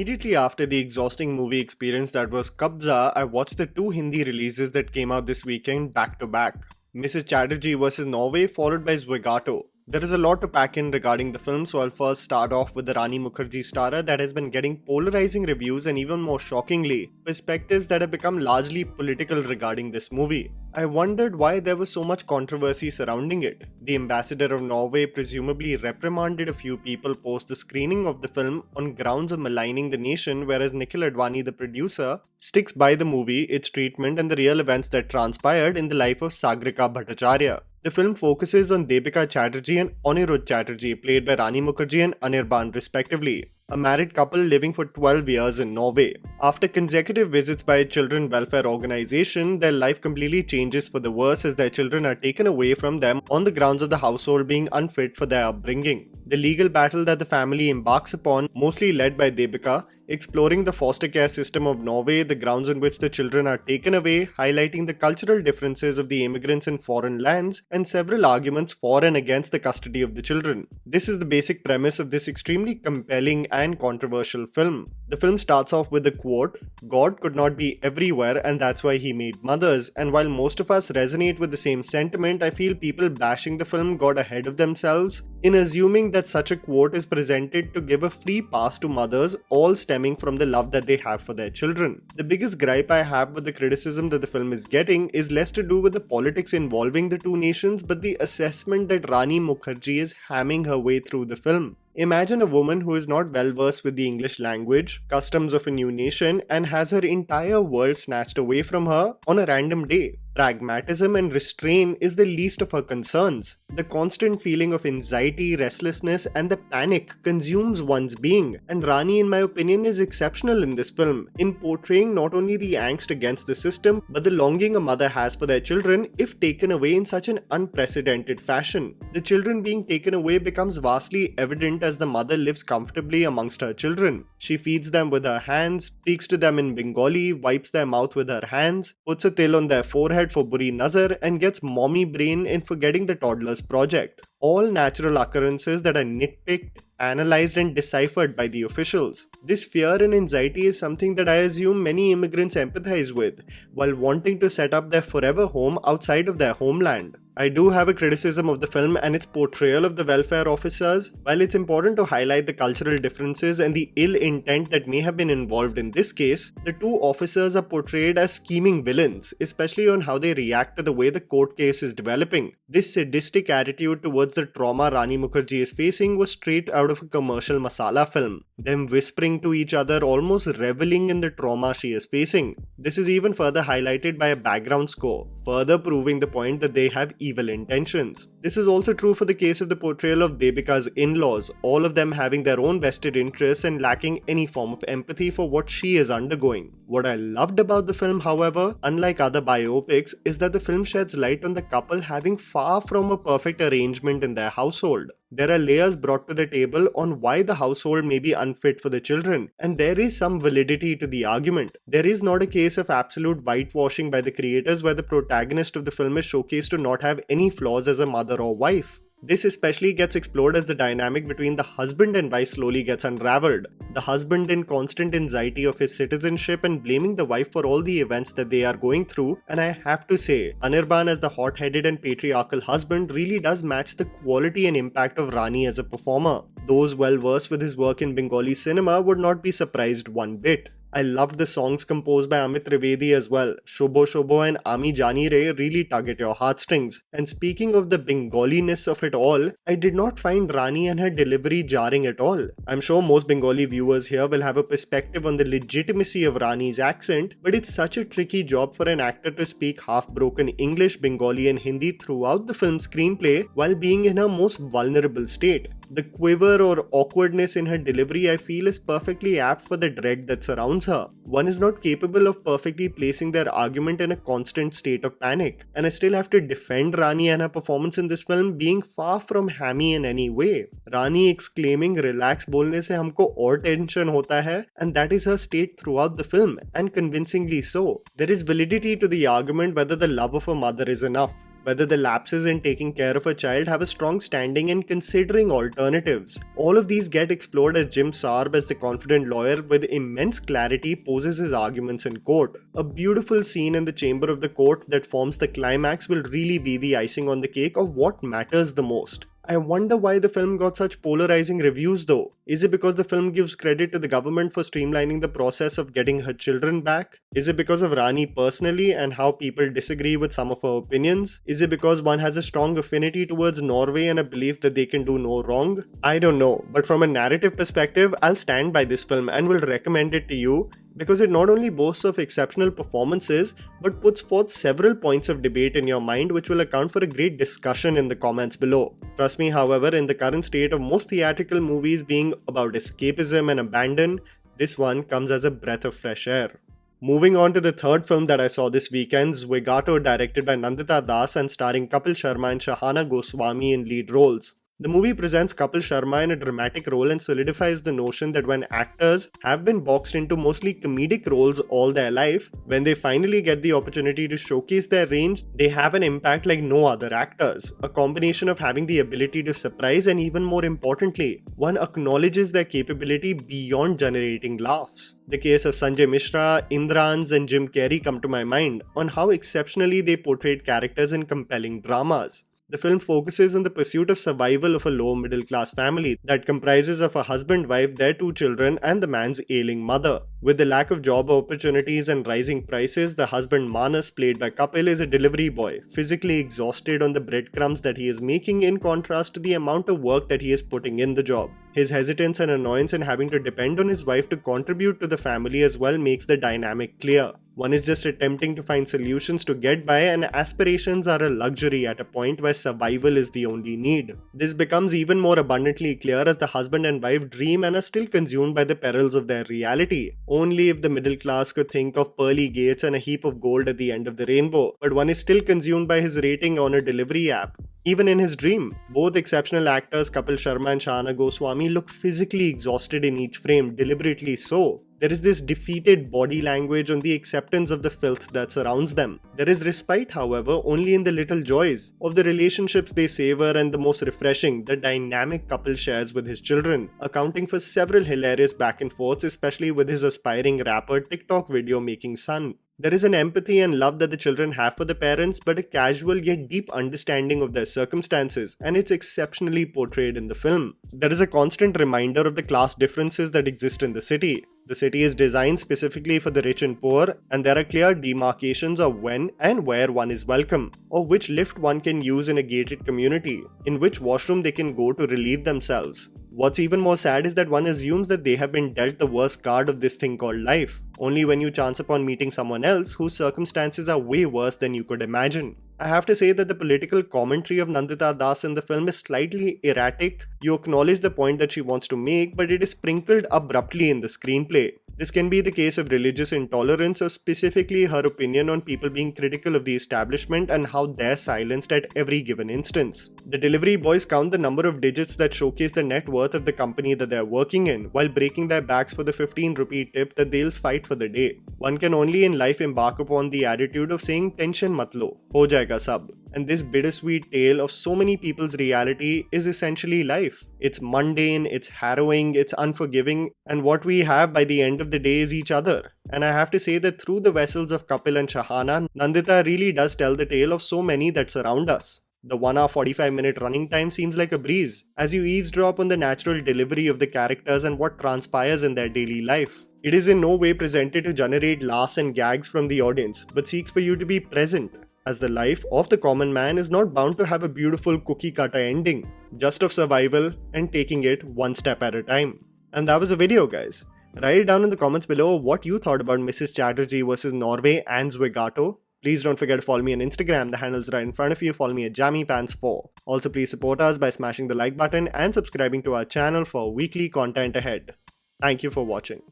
Immediately after the exhausting movie experience that was Kabza, I watched the two Hindi releases that came out this weekend back to back. Mrs. Chatterjee vs. Norway, followed by Zwigato. There is a lot to pack in regarding the film, so I'll first start off with the Rani Mukherjee starrer that has been getting polarizing reviews and even more shockingly, perspectives that have become largely political regarding this movie. I wondered why there was so much controversy surrounding it. The ambassador of Norway presumably reprimanded a few people post the screening of the film on grounds of maligning the nation, whereas Nikhil Advani, the producer, sticks by the movie, its treatment, and the real events that transpired in the life of Sagrika Bhattacharya. The film focuses on Deepika Chatterjee and Anirudh Chatterjee, played by Rani Mukherjee and Anirban respectively, a married couple living for 12 years in Norway. After consecutive visits by a children welfare organization, their life completely changes for the worse as their children are taken away from them on the grounds of the household being unfit for their upbringing. The legal battle that the family embarks upon, mostly led by Deepika, exploring the foster care system of Norway, the grounds on which the children are taken away, highlighting the cultural differences of the immigrants in foreign lands, and several arguments for and against the custody of the children. This is the basic premise of this extremely compelling and controversial film. The film starts off with the quote, "God could not be everywhere and that's why he made mothers," and while most of us resonate with the same sentiment, I feel people bashing the film got ahead of themselves in assuming that such a quote is presented to give a free pass to mothers, all stemming from the love that they have for their children. The biggest gripe I have with the criticism that the film is getting is less to do with the politics involving the two nations, but the assessment that Rani Mukherjee is hamming her way through the film. Imagine a woman who is not well versed with the English language, customs of a new nation, and has her entire world snatched away from her on a random day. Pragmatism and restraint is the least of her concerns. The constant feeling of anxiety, restlessness, and the panic consumes one's being, and Rani, in my opinion, is exceptional in this film, in portraying not only the angst against the system, but the longing a mother has for their children if taken away in such an unprecedented fashion. The children being taken away becomes vastly evident as the mother lives comfortably amongst her children. She feeds them with her hands, speaks to them in Bengali, wipes their mouth with her hands, puts a til on their forehead for buri nazar, and gets mommy brain in forgetting the toddler's project. All natural occurrences that are nitpicked, analyzed and deciphered by the officials. This fear and anxiety is something that I assume many immigrants empathize with, while wanting to set up their forever home outside of their homeland. I do have a criticism of the film and its portrayal of the welfare officers. While it's important to highlight the cultural differences and the ill intent that may have been involved in this case, the two officers are portrayed as scheming villains, especially on how they react to the way the court case is developing. This sadistic attitude towards the trauma Rani Mukherjee is facing was straight out of a commercial masala film. Them whispering to each other, almost reveling in the trauma she is facing. This is even further highlighted by a background score, further proving the point that they have evil intentions. This is also true for the case of the portrayal of Deepika's in-laws, all of them having their own vested interests and lacking any form of empathy for what she is undergoing. What I loved about the film, however, unlike other biopics, is that the film sheds light on the couple having far from a perfect arrangement in their household. There are layers brought to the table on why the household may be unfit for the children, and there is some validity to the argument. There is not a case of absolute whitewashing by the creators where the protagonist of the film is showcased to not have any flaws as a mother or wife. This especially gets explored as the dynamic between the husband and wife slowly gets unraveled. The husband in constant anxiety of his citizenship and blaming the wife for all the events that they are going through, and I have to say, Anirban as the hot-headed and patriarchal husband really does match the quality and impact of Rani as a performer. Those well versed with his work in Bengali cinema would not be surprised one bit. I loved the songs composed by Amit Trivedi as well. Shobho Shobho and Ami Jani Re really tug at your heartstrings. And speaking of the Bengaliness of it all, I did not find Rani and her delivery jarring at all. I'm sure most Bengali viewers here will have a perspective on the legitimacy of Rani's accent, but it's such a tricky job for an actor to speak half-broken English, Bengali and Hindi throughout the film's screenplay while being in her most vulnerable state. The quiver or awkwardness in her delivery I feel is perfectly apt for the dread that surrounds her. One is not capable of perfectly placing their argument in a constant state of panic, and I still have to defend Rani and her performance in this film being far from hammy in any way. Rani exclaiming relax बोलने से हमको और tension होता है, and that is her state throughout the film, and convincingly so. There is validity to the argument whether the love of a mother is enough. whether the lapses in taking care of a child have a strong standing in considering alternatives. All of these get explored as Jim Sarb, as the confident lawyer with immense clarity, poses his arguments in court. A beautiful scene in the chamber of the court that forms the climax will really be the icing on the cake of what matters the most. I wonder why the film got such polarizing reviews though. Is it because the film gives credit to the government for streamlining the process of getting her children back? Is it because of Rani personally and how people disagree with some of her opinions? Is it because one has a strong affinity towards Norway and a belief that they can do no wrong? I don't know, but from a narrative perspective, I'll stand by this film and will recommend it to you, because it not only boasts of exceptional performances but puts forth several points of debate in your mind, which will account for a great discussion in the comments below. Trust me, however, in the current state of most theatrical movies being about escapism and abandon, this one comes as a breath of fresh air. Moving on to the third film that I saw this weekend, Zwigato, directed by Nandita Das and starring Kapil Sharma and Shahana Goswami in lead roles. The movie presents Kapil Sharma in a dramatic role and solidifies the notion that when actors have been boxed into mostly comedic roles all their life, when they finally get the opportunity to showcase their range, they have an impact like no other actors. A combination of having the ability to surprise and, even more importantly, one acknowledges their capability beyond generating laughs. The case of Sanjay Mishra, Indrans and Jim Carrey come to my mind on how exceptionally they portrayed characters in compelling dramas. The film focuses on the pursuit of survival of a low middle class family that comprises of a husband, wife, their 2 children and the man's ailing mother. With the lack of job opportunities and rising prices, the husband Manas, played by Kapil, is a delivery boy, physically exhausted on the breadcrumbs that he is making, in contrast to the amount of work that he is putting in the job. His hesitance and annoyance in having to depend on his wife to contribute to the family as well makes the dynamic clear. One is just attempting to find solutions to get by, and aspirations are a luxury at a point where survival is the only need. This becomes even more abundantly clear as the husband and wife dream and are still consumed by the perils of their reality. Only if the middle class could think of pearly gates and a heap of gold at the end of the rainbow, but one is still consumed by his rating on a delivery app. Even in his dream, both exceptional actors Kapil Sharma and Shahana Goswami look physically exhausted in each frame, deliberately so. There is this defeated body language on the acceptance of the filth that surrounds them. There is respite, however, only in the little joys of the relationships they savor, and the most refreshing, the dynamic Kapil shares with his children, accounting for several hilarious back and forths, especially with his aspiring rapper TikTok video making son. There is an empathy and love that the children have for the parents, but a casual yet deep understanding of their circumstances, and it's exceptionally portrayed in the film. There is a constant reminder of the class differences that exist in the city. The city is designed specifically for the rich and poor, and there are clear demarcations of when and where one is welcome, or which lift one can use in a gated community, in which washroom they can go to relieve themselves. What's even more sad is that one assumes that they have been dealt the worst card of this thing called life, only when you chance upon meeting someone else whose circumstances are way worse than you could imagine. I have to say that the political commentary of Nandita Das in the film is slightly erratic. You acknowledge the point that she wants to make, but it is sprinkled abruptly in the screenplay. This can be the case of religious intolerance, or specifically her opinion on people being critical of the establishment and how they're silenced at every given instance. The delivery boys count the number of digits that showcase the net worth of the company that they're working in, while breaking their backs for the 15 rupee tip that they'll fight for the day. One can only in life embark upon the attitude of saying tension mat lo, ho jayega sab. And this bittersweet tale of so many people's reality is essentially life. It's mundane, it's harrowing, it's unforgiving, and what we have by the end of the day is each other. And I have to say that through the vessels of Kapil and Shahana, Nandita really does tell the tale of so many that surround us. The 1 hour 45 minute running time seems like a breeze, as you eavesdrop on the natural delivery of the characters and what transpires in their daily life. It is in no way presented to generate laughs and gags from the audience, but seeks for you to be present, as the life of the common man is not bound to have a beautiful cookie-cutter ending, just of survival and taking it one step at a time. And that was the video, guys. Write it down in the comments below what you thought about Mrs. Chatterjee vs. Norway and Zwigato. Please don't forget to follow me on Instagram, the handle's right in front of you. Follow me at JammyPants4. Also, please support us by smashing the like button and subscribing to our channel for weekly content ahead. Thank you for watching.